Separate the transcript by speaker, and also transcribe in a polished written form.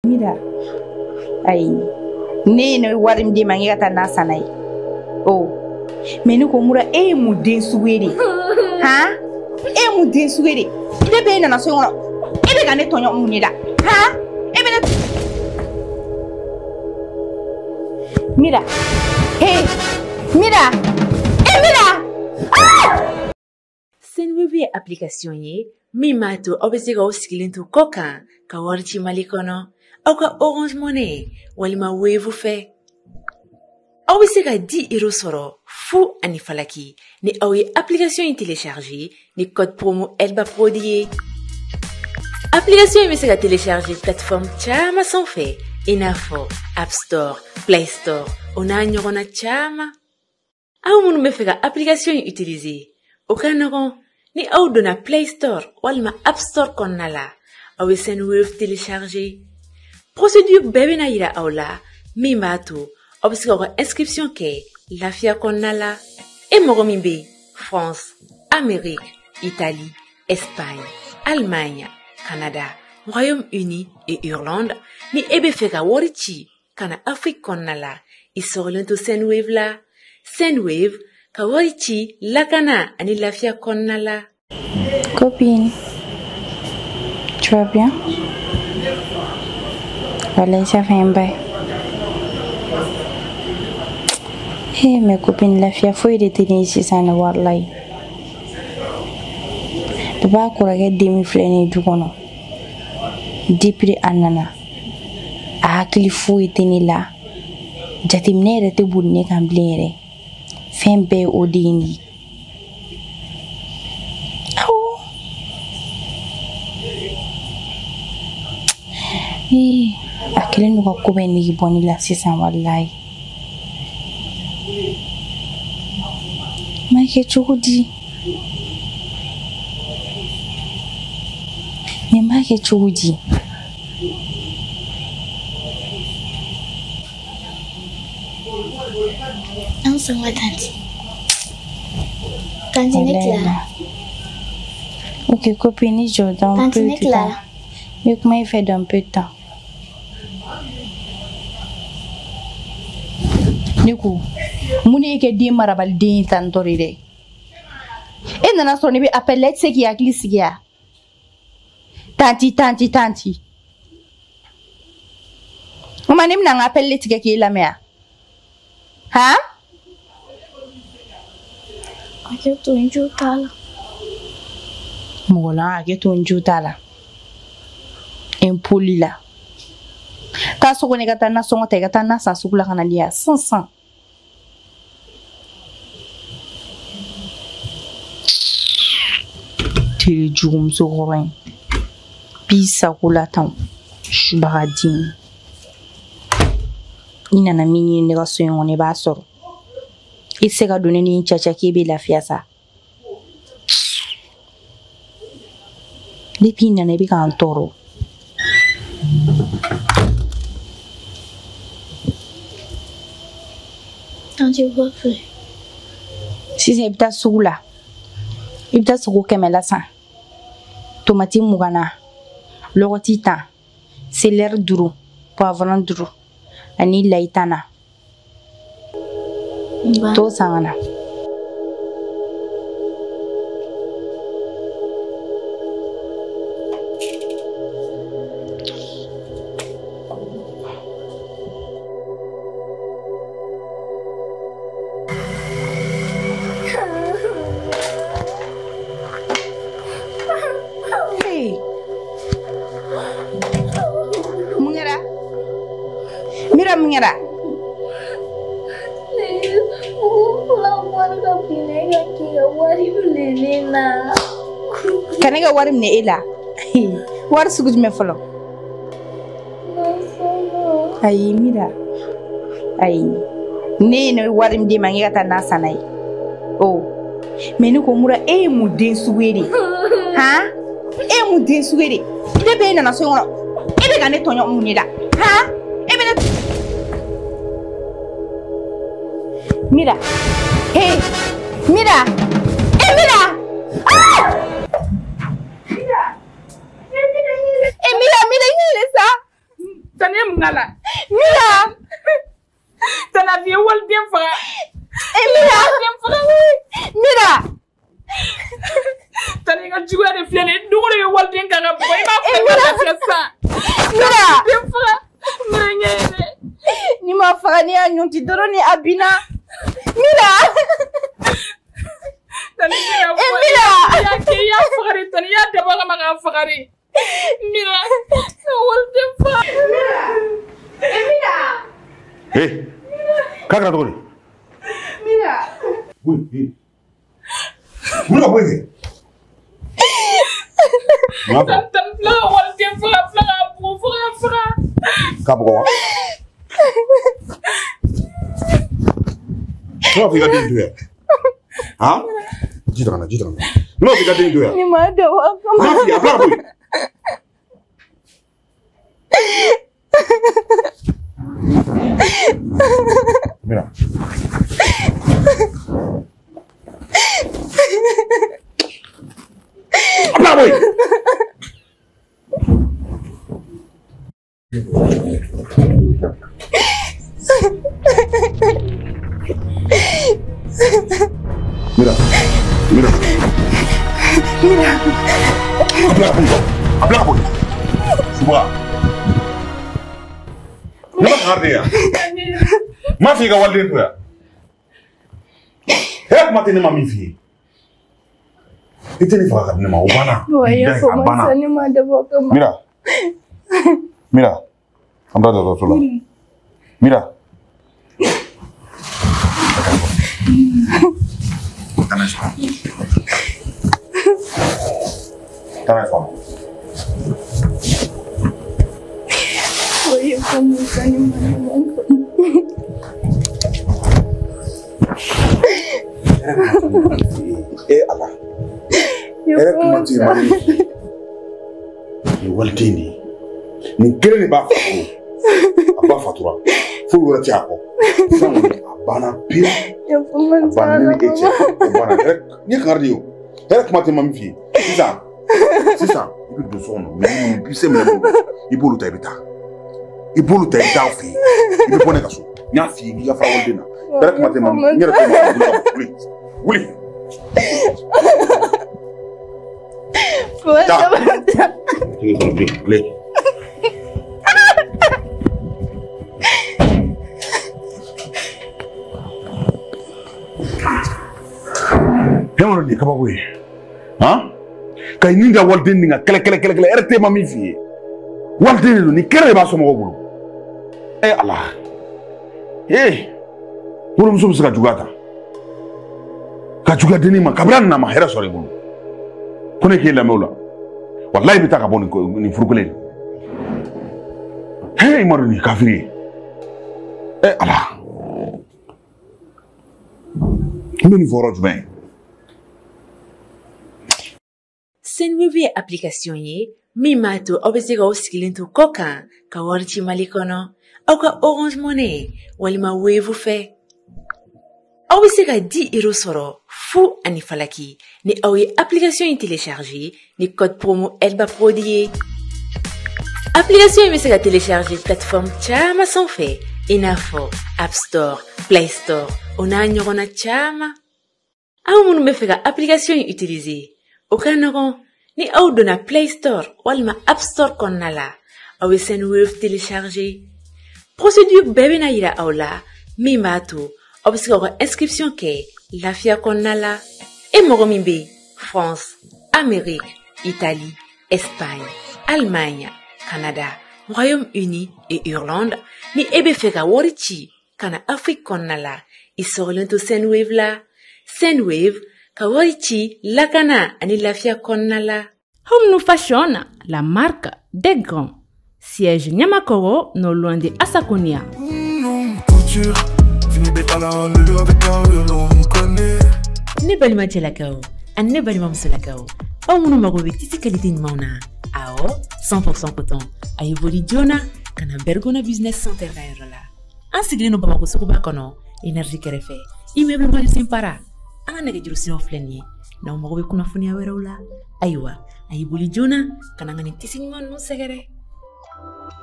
Speaker 1: Mira. Ayi. Ne no warim di mangi kata nasanai. Oh. Meni ko mura mu den suwere. Ha? Mu den suwere. De be na so ngono. Ebe ga ne tonyo munida. Ha? Ebe na Mira. Hey. Mira. Mira. Ah!
Speaker 2: Senwebe application ye mimato obesiga usikilintu koka ka warchi malikono au ka Orange Money walima Wave fe. Obesiga 10 € soro fu anifalaki ni awi application yi télécharger ni code promo Elba Prodier. Application yi mesega télécharger plateforme chama sans fait inafo App Store, Play Store, ona nyogona chama. Au munu mefega application yi utiliser. Okanagon ni au dona Play Store walma App Store konnala awe Senwave télécharger. Procédure bébé na ira aula mimato obisika inscription ke lafia konnala e moromimbe France, Amérique, Italie, Espagne, Allemagne, Canada, Royaume-Uni et Irlande ni ebe fega worichi kana Afrique konnala isorlento Senwave la. Senwave kawarichi lakana ani lafia konnala.
Speaker 1: Copine, tu vas bien? Voilà, ça fait un bail. Hey, mes copines, la fille faut y tenir ici sans avoir l'ail. Papa, quand on a demi-flané du kono, depuis anana, a hakili faut y tenir là. Jatimne rete bourne kamblere. Fembe odini. Oh. Akile nuka kube ni boni la sisan wallahi. Maike chukudi. Me maike chukudi.
Speaker 3: Sama tanti. Tanti Clara.
Speaker 1: Ok, copine, je dans un peu de temps. Mais comment il fait d'un peu de temps? Niku, muni ke di marabal di tantoride. Et nana soni bi appelle ce qui a glissé. Tanti. Maman n'aime n'en appelle ce qui est la mère. Hein?
Speaker 3: Aketo njutala.
Speaker 1: Mola aketo njutala. Impoli la. Ta soko ne kata na songo te kata na sa sukula kana lia 500. Tiri jugum so goren. Pisa kula tan. Shbaradin. Ina na mini ne ga soyo ne ba soro. Isega donner ni chacha kebe la fiasa. Depuis nana bi kan toro.
Speaker 3: Tanti quoi faire?
Speaker 1: Si c'est ibta sugula. Ibta sugu kemela san. Tomati mugana. Logoti tan. Céleri duru. Poivron duru. Ani laitana. To sangana. Hey. Mira. Kanega warim ne ela. War sugu me folo. Ayi mira. Ayi. Ne no warim di mangi kata nasanai. Oh. Meni ko mura mu den suwere. Ha? Mu den suwere. De be na so ngono. Ebe ga ne tonyo munida. Ha? Ebe na Mira. Hey. Mira. Mira. Ah! Mira. Mira ça.
Speaker 4: tani mngala
Speaker 1: Mira
Speaker 4: tana fi wal dem fa
Speaker 1: Mira
Speaker 4: dem fa
Speaker 1: Mira
Speaker 4: tani nga juwa de flene dugule wal dem ka ga boy ma fa la sa
Speaker 1: Mira
Speaker 4: dem fa ngene
Speaker 1: ni ma faga ni anyonti doro ni abina Mira
Speaker 4: tani ya
Speaker 1: Mira
Speaker 4: ya ke ya fagari tani ya de ba ma ga fagari Mira wal dem fa
Speaker 1: Mira
Speaker 5: Hey, kakra dogoni.
Speaker 1: Mira
Speaker 5: Oui. Muna boy. Ngapa?
Speaker 4: tan fla wal dem fa bu fa
Speaker 5: Kapo ko. Muna fi gadin duya. Ha? Jidana. Muna fi gadin duya.
Speaker 1: ni ma da wa kama
Speaker 5: Muna fi abla boy. Mira. Abla boy. Mira. Abla boy. Suba. Nama ngarde ya. Ma fi ga walde to ya. Hek matene ma mi fi. Iteni fa ga ne ma ubana.
Speaker 1: Waya foma sani ma da wa kama
Speaker 5: Mira. Amra da sula. Mira. Tanai fa.
Speaker 1: Waya foma sani ma da wa kama
Speaker 5: Allah. Era kuma ti mani. Ni waltini. Ni kele ni ba fatu. Aba fatura. Fu wala ti ako. Samu abana pia.
Speaker 1: ya foma
Speaker 5: Abana
Speaker 1: sani
Speaker 5: ni eche. Abana. Ni kardio. Era kuma ti mami fi. Sisa. Ibi do sono. Ni bi se me. Ibulu ta ibita. Ibulu ta ibita fi. Ibi pone kaso. Nya fi ni ga fa woldena. Era kuma ti mami. Ni ra kuma. Wuli. Play. Hemano ni kaba boy. Ha? Kay ninga walden ninga kele erte mami fi. Walden ni kere ba so mo bulu. Allah. Bulu muso bisa jugata. Ka juga deni ma kabran na ma hera sore bulu. Kone ke la mawla. Wallahi bitaka boni ko ni furukule. Maruni kafiri. Allah. Mbeni foro jumɛn
Speaker 2: Senwebe application ye min b'a to aw bɛ se k'aw sigilen to kɔ kan ka wari ci Mali kɔnɔ aw ka Orange Money walima Wave fɛ. Aw bɛ se ka 10 € sɔrɔ fu ani falaki ni aw ye application in télécharger ni code promo Elba Prodi ye. Application in bɛ se ka télécharger plateforme caman sanfɛ i n'a fɔ App Store, Play Store o n'a ɲɔgɔnna caman. Aw minnu bɛ fɛ ka application in utiliser o ka nɔgɔn ni aw donna Play Store walima App Store kɔnɔna la aw bɛ Senwave télécharger. Procédure bɛɛ bɛna yira aw la min b'a to aw bɛ se k'aw ka inscription kɛ lafiya kɔnɔna la. E mɔgɔ min bɛ France, Amérique, Italie, Espagne, Allemagne, Canada, Royaume-Uni et Irlande ni e bɛ fɛ ka wari ci ka na Afrique kɔnɔna la i sɔgɔlen to Senwave la. Senwave ka wari ci lakana ani lafiya kɔnɔna la.
Speaker 6: Home Fashion, la marque des grands. Siège Nyamakoro, non loin de Asakonia. Ne balima cɛlakaw ani ne balima musolakaw aw minnu mago bɛ tisi qualité ɲumanw na awɔ 100% coton a ye boli joona ka na Bergona Business Center ka yɔrɔ la. An sigilen don Bamako suguba kɔnɔ énergie kɛrɛfɛ immeuble Mali Simpara. An ka nɛgɛjuru siraw filɛ nin ye n'aw mago bɛ kunnafoniya wɛrɛw la ayiwa a ye boli joona ka na n ka nin tisi ɲuman ninnu sɛgɛrɛ.